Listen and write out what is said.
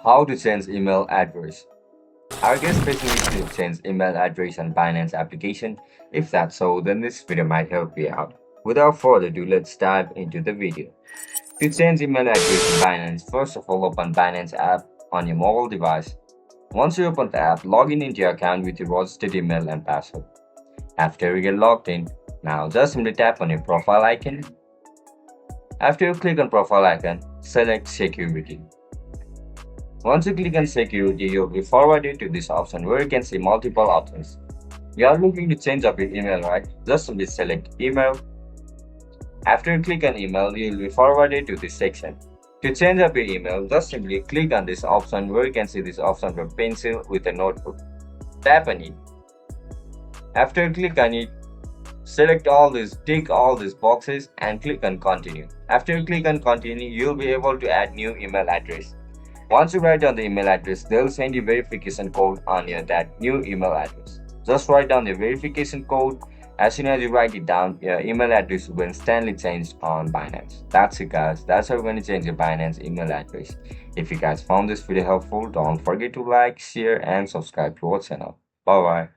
How to change email address. Are you expecting to change email address on Binance application? If that's so, then this video might help you out. Without further ado, let's dive into the video. To change email address in Binance, first of all open Binance app on your mobile device. Once you open the app, log in into your account with your registered email and password. After you get logged in, now just simply tap on your profile icon. After you click on profile icon, select security. Once you click on security, you'll be forwarded to this option where you can see multiple options. You are looking to change up your email, right? Just simply select email. After you click on email, you will be forwarded to this section. To change up your email, just simply click on this option where you can see this option for pencil with a notebook. Tap on it. After you click on it, select tick all these boxes and click on continue. After you click on continue, you'll be able to add new email address. Once you write down the email address, they'll send you verification code on that new email address. Just write down the verification code. As soon as you write it down, your email address will instantly change on Binance. That's it, guys. That's how you're going to change your Binance email address. If you guys found this video helpful, don't forget to like, share, and subscribe to our channel. Bye bye.